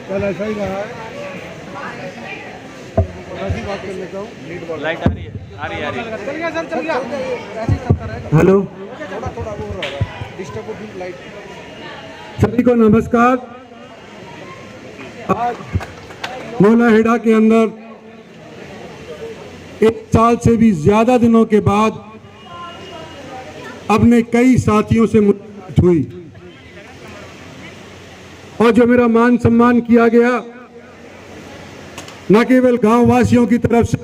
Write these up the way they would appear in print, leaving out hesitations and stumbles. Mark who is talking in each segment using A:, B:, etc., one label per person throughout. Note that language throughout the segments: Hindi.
A: कल ऐसा ही रहा है। ऐसी बात कर लेता हूँ।
B: लाइट आ रही है, आ रही है, आ रही है।
A: चल गया सर, चल गया। ऐसे ही चलता रहेगा। हेलो, थोड़ा थोड़ा वो हो रहा है, डिस्टर्ब हो लाइट। सभी को नमस्कार। आज मोलाहेड़ा के अंदर 1 साल से भी ज्यादा दिनों के बाद अपने कई साथियों से मुलाकात हुई और जो मेरा मान सम्मान किया गया, न केवल गांव वासियों की तरफ से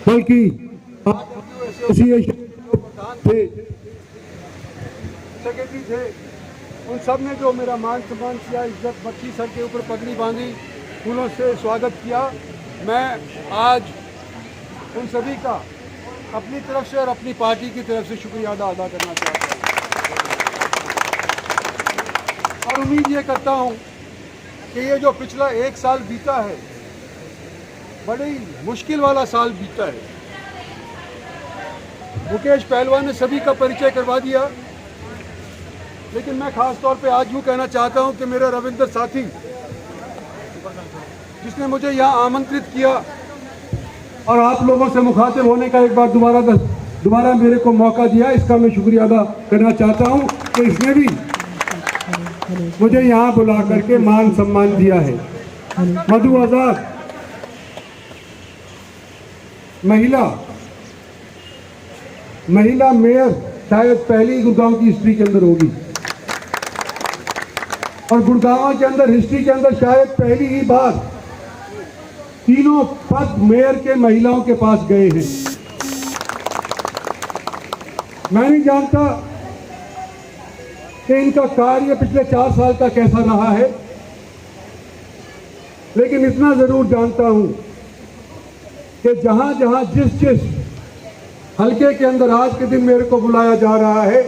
A: बल्कि एसोसिएशन थे, सेक्रेटरी थे, उन सब ने जो मेरा मान सम्मान किया, इज्जत बख्शी, सर के ऊपर पगड़ी बांधी, फूलों से स्वागत किया। मैं आज उन सभी का अपनी तरफ से और अपनी पार्टी की तरफ से शुक्रिया अदा करना चाहता हूँ और उम्मीद ये करता हूँ कि ये जो पिछला 1 साल बीता है, बड़ी मुश्किल वाला साल बीता है। मुकेश पहलवान ने सभी का परिचय करवा दिया, लेकिन मैं खास तौर पे आज यूँ कहना चाहता हूँ कि मेरा रविंद्र साथी, जिसने मुझे यहाँ आमंत्रित किया और आप लोगों से मुखातिब होने का एक बार दोबारा मेरे को मौका दिया, इसका मैं शुक्रिया अदा करना चाहता हूँ कि इसने भी मुझे यहाँ बुला करके मान सम्मान दिया है। मधु आजाद महिला मेयर शायद पहली गुड़गांव की हिस्ट्री के अंदर होगी और गुड़गांव के अंदर हिस्ट्री के अंदर शायद पहली ही बार 3 पद मेयर के महिलाओं के पास गए हैं। मैं नहीं जानता कि इनका कार्य पिछले 4 साल का कैसा रहा है, लेकिन इतना जरूर जानता हूं कि जहां जहां जिस हल्के के अंदर आज के दिन मेरे को बुलाया जा रहा है,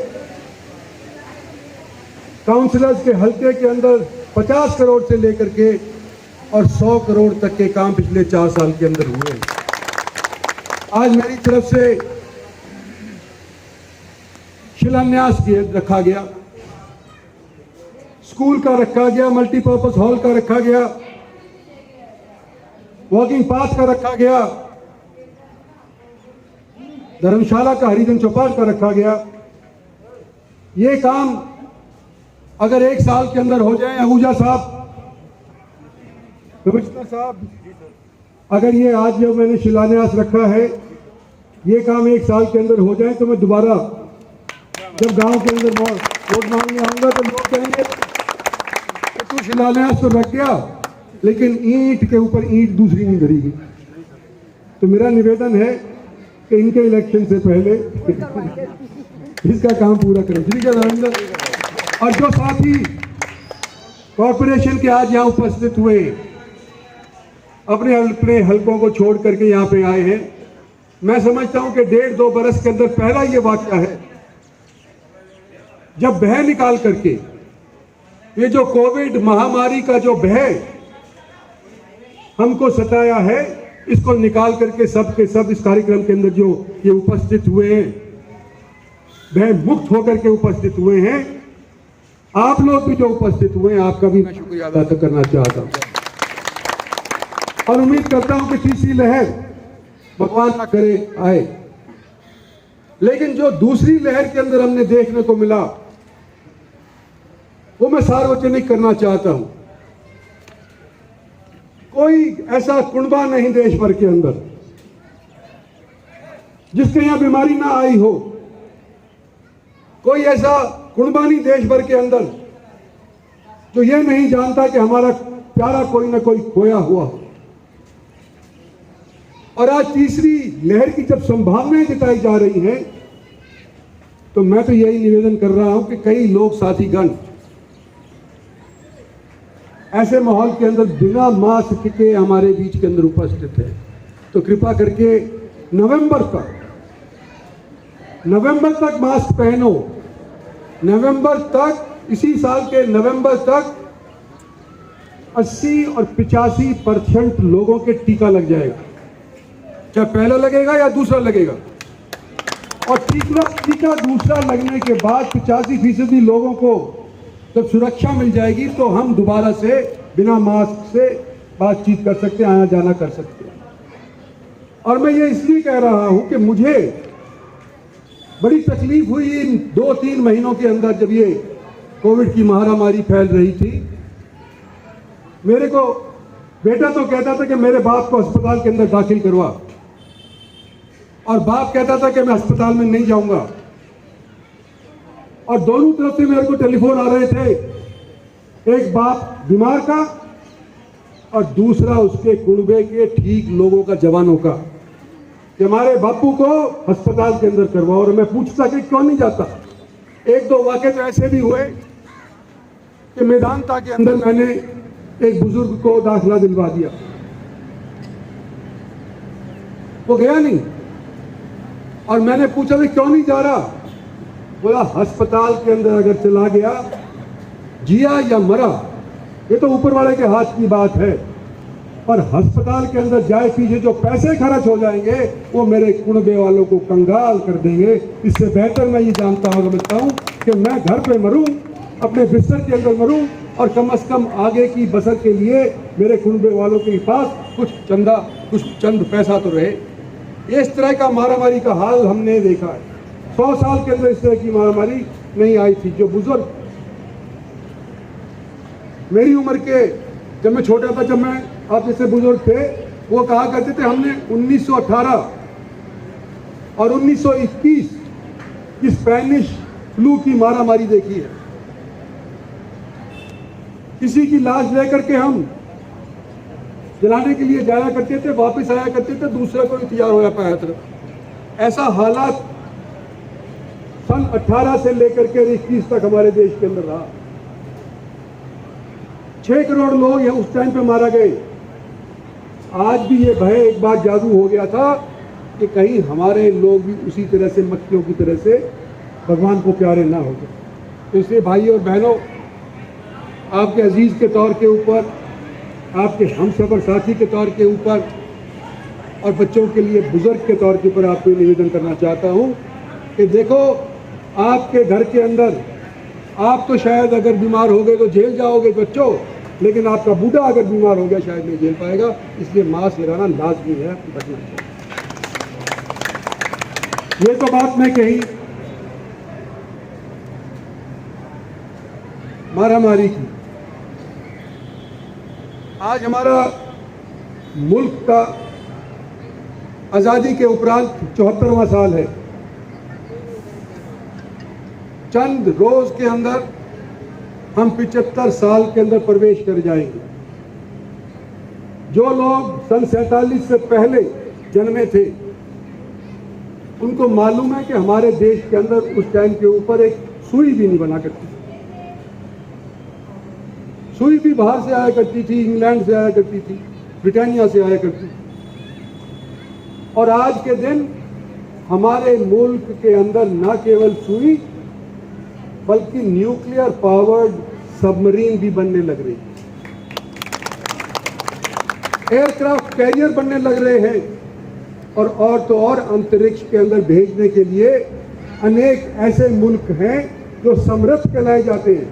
A: काउंसिलर्स के हल्के के अंदर 50 करोड़ से लेकर के और 100 करोड़ तक के काम पिछले 4 साल के अंदर हुए। आज मेरी तरफ से शिलान्यास रखा गया, स्कूल का रखा गया, मल्टीपर्पज हॉल का रखा गया, वॉकिंग पाथ का रखा गया, धर्मशाला का हरिजन चौपाल का रखा गया। ये काम अगर 1 साल के अंदर हो जाए, आहूजा साहब, कमिश्नर साहब, अगर ये आज जो मैंने शिलान्यास रखा है, ये काम 1 साल के अंदर हो जाए, तो मैं दोबारा जब गांव के अंदर वोट मांगने आऊंगा तो लोग कहेंगे कि तू शिलान्यास तो रख गया, लेकिन ईंट के ऊपर ईंट दूसरी नहीं धरी गई। तो मेरा निवेदन है कि इनके इलेक्शन से पहले इसका काम पूरा करें। ठीक है नरेंद्र। और जो साथी कॉरपोरेशन के आज यहाँ उपस्थित हुए, अपने हलकों को छोड़ करके यहाँ पे आए हैं, मैं समझता हूँ कि 1.5-2 बरस के अंदर पहला ये वाकया है जब भय निकाल करके, ये जो कोविड महामारी का जो भय हमको सताया है, इसको निकाल करके सब के सब इस कार्यक्रम के अंदर जो ये उपस्थित हुए हैं, भय मुक्त होकर के उपस्थित हुए हैं। आप लोग भी जो उपस्थित हुए हैं, आपका भी मैं शुक्रिया अदा करना चाहता हूं और उम्मीद करता हूं कि तीसरी लहर भगवान ना करे आए, लेकिन जो दूसरी लहर के अंदर हमने देखने को मिला, वो मैं सार्वजनिक करना चाहता हूं। कोई ऐसा कुनबा नहीं देश भर के अंदर जिसके यहां बीमारी ना आई हो, कोई ऐसा कुनबा नहीं देश भर के अंदर जो ये नहीं जानता कि हमारा प्यारा कोई ना कोई खोया हुआ हो। और आज तीसरी लहर की जब संभावनाएं जताई जा रही हैं, तो मैं तो यही निवेदन कर रहा हूं कि कई लोग साथीगण ऐसे माहौल के अंदर बिना मास्क के हमारे बीच के अंदर उपस्थित है, तो कृपा करके नवंबर तक मास्क पहनो। नवंबर तक, इसी साल के नवंबर तक 80 और 85% लोगों के टीका लग जाएगा, चाहे पहला लगेगा या दूसरा लगेगा। और टीका दूसरा लगने के बाद 85% लोगों को जब सुरक्षा मिल जाएगी तो हम दोबारा से बिना मास्क से बातचीत कर सकते हैं, आना जाना कर सकते हैं। और मैं ये इसलिए कह रहा हूं कि मुझे बड़ी तकलीफ हुई इन 2-3 महीनों के अंदर, जब ये कोविड की महामारी फैल रही थी। मेरे को बेटा तो कहता था कि मेरे बाप को अस्पताल के अंदर दाखिल करवा, और बाप कहता था कि मैं अस्पताल में नहीं जाऊंगा। और दोनों तरफ से मेरे को टेलीफोन आ रहे थे, एक बाप बीमार का और दूसरा उसके कुनबे के ठीक लोगों का, जवानों का, कि हमारे बापू को अस्पताल के अंदर करवाओ। और मैं पूछता कि क्यों नहीं जाता। 1-2 वाक़े तो ऐसे भी हुए कि मेदांता के अंदर मैंने एक बुजुर्ग को दाखिला दिलवा दिया, वो गया नहीं, और मैंने पूछा कि क्यों नहीं जा रहा। बोला अस्पताल के अंदर अगर चला गया, जिया या मरा ये तो ऊपर वाले के हाथ की बात है, पर अस्पताल के अंदर जाए पीछे जो पैसे खर्च हो जाएंगे वो मेरे कुनबे वालों को कंगाल कर देंगे। इससे बेहतर मैं ये जानता हूँ, समझता हूँ कि मैं घर पे मरूं, अपने बिस्तर के अंदर मरूं, और कम से कम आगे की बसर के लिए मेरे कुनबे वालों के पास कुछ चंद पैसा तो रहे। इस तरह का महामारी का हाल हमने देखा है। 100 साल के अंदर इस तरह की महामारी नहीं आई थी। जो बुजुर्ग मेरी उम्र के, जब मैं छोटा था, जब मैं आप जैसे बुजुर्ग थे, वो कहा करते थे हमने 1918 और 1921 की स्पेनिश फ्लू की महामारी देखी है। किसी की लाश लेकर के हम जलाने के लिए जाया करते थे, वापस आया करते थे, दूसरा कोई तैयार होया पाया था। ऐसा हालात सन 18 से लेकर के 21 तक हमारे देश के अंदर रहा। 6 करोड़ लोग ये उस टाइम पे मारा गए। आज भी ये भय एक बार जादू हो गया था कि कहीं हमारे लोग भी उसी तरह से मक्खियों की तरह से भगवान को प्यारे ना हो जाए। तो इसलिए भाई और बहनों, आपके अजीज के तौर के ऊपर, आपके हमसफर साथी के तौर के ऊपर, और बच्चों के लिए बुजुर्ग के तौर के ऊपर आपको निवेदन करना चाहता हूं कि देखो, आपके घर के अंदर आप तो शायद अगर बीमार हो गए तो जेल जाओगे बच्चों, लेकिन आपका बूढ़ा अगर बीमार हो गया शायद नहीं झेल पाएगा। इसलिए मास्क लगाना लाजमी है, बचना चाहिए। ये तो बात मैं कही महामारी की। आज हमारा मुल्क का आज़ादी के उपरांत 74वां साल है। चंद रोज के अंदर हम 75 साल के अंदर प्रवेश कर जाएंगे। जो लोग सन 47 से पहले जन्मे थे, उनको मालूम है कि हमारे देश के अंदर उस टाइम के ऊपर एक सुई भी नहीं बना करती। सुई भी बाहर से आया करती थी, इंग्लैंड से आया करती थी, ब्रिटानिया से आया करती थी। और आज के दिन हमारे मुल्क के अंदर न केवल सुई बल्कि न्यूक्लियर पावर्ड सबमरीन भी बनने लग रही है, एयरक्राफ्ट कैरियर बनने लग रहे हैं, और तो और अंतरिक्ष के अंदर भेजने के लिए अनेक ऐसे मुल्क हैं जो समृद्ध कहलाए जाते हैं।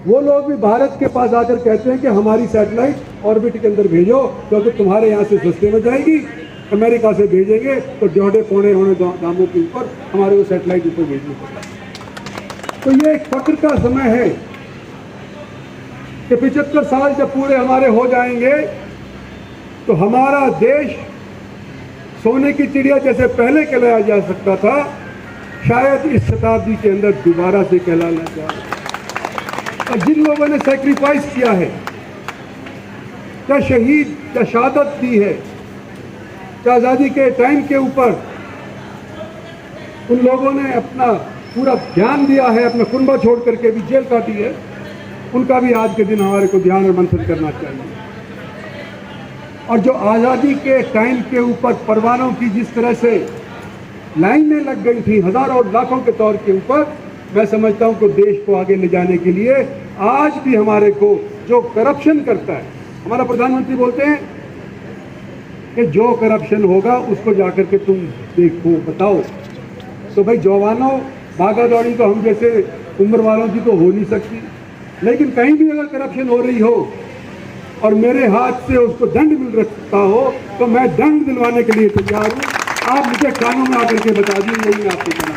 A: वो लोग भी भारत के पास आकर कहते हैं कि हमारी सैटेलाइट ऑर्बिट के अंदर भेजो, क्योंकि तुम्हारे यहाँ से सस्ते में जाएगी। अमेरिका से भेजेंगे तो जोड़े पौने होने दामों के ऊपर हमारे वो सैटेलाइट ऊपर भेजनी पड़ेगी। तो ये एक फक्र का समय है कि 75 साल जब पूरे हमारे हो जाएंगे तो हमारा देश सोने की चिड़िया जैसे पहले कहलाया जा सकता था, शायद इस शताब्दी के अंदर दोबारा से कहलाना चाहिए। और जिन लोगों ने सैक्रिफाइस किया है, क्या शहीद, क्या शहादत दी है, क्या आज़ादी के टाइम के ऊपर उन लोगों ने अपना पूरा ध्यान दिया है, अपना कुनबा छोड़ करके भी जेल काटी है, उनका भी आज के दिन हमारे को ध्यान और मंथन करना चाहिए। और जो आज़ादी के टाइम के ऊपर परवानों की जिस तरह से लाइनें लग गई थी हज़ारों और लाखों के तौर के ऊपर, मैं समझता हूं कि देश को आगे ले जाने के लिए आज भी हमारे को जो करप्शन करता है, हमारा प्रधानमंत्री बोलते हैं कि जो करप्शन होगा उसको जाकर के तुम देखो, बताओ। तो भाई जवानों, भागा दौड़ी तो हम जैसे उम्र वालों की तो हो नहीं सकती, लेकिन कहीं भी अगर करप्शन हो रही हो और मेरे हाथ से उसको दंड मिल सकता हो तो मैं दंड दिलवाने के लिए तैयार हूँ। आप मुझे कानों में आकर के बता दीजिए, यही मैं आपको कहना।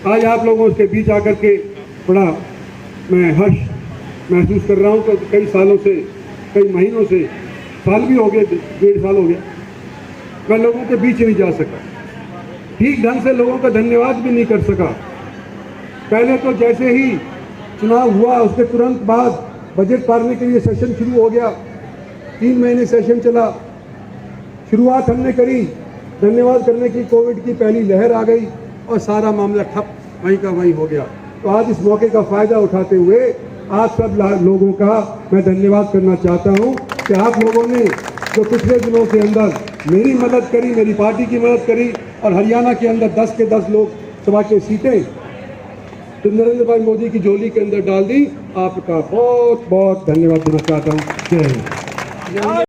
A: आज आप लोगों के बीच आकर के बड़ा मैं हर्ष महसूस कर रहा हूँ। तो कई सालों से, कई महीनों से, साल भी हो गए, 1.5 साल हो गया, मैं लोगों के बीच नहीं जा सका, ठीक ढंग से लोगों का धन्यवाद भी नहीं कर सका। पहले तो जैसे ही चुनाव हुआ उसके तुरंत बाद बजट पारने के लिए सेशन शुरू हो गया, 3 महीने सेशन चला। शुरुआत हमने करी, धन्यवाद करने की, कोविड की पहली लहर आ गई और सारा मामला ठप वहीं का वहीं हो गया। तो आज इस मौके का फ़ायदा उठाते हुए आप सब लोगों का मैं धन्यवाद करना चाहता हूं कि आप लोगों ने जो पिछले दिनों के अंदर मेरी मदद करी, मेरी पार्टी की मदद करी और हरियाणा के अंदर 10 के 10 लोकसभा की सीटें तो नरेंद्र भाई मोदी की झोली के अंदर डाल दी। आपका बहुत बहुत धन्यवाद देना चाहता हूँ। जय हिंद।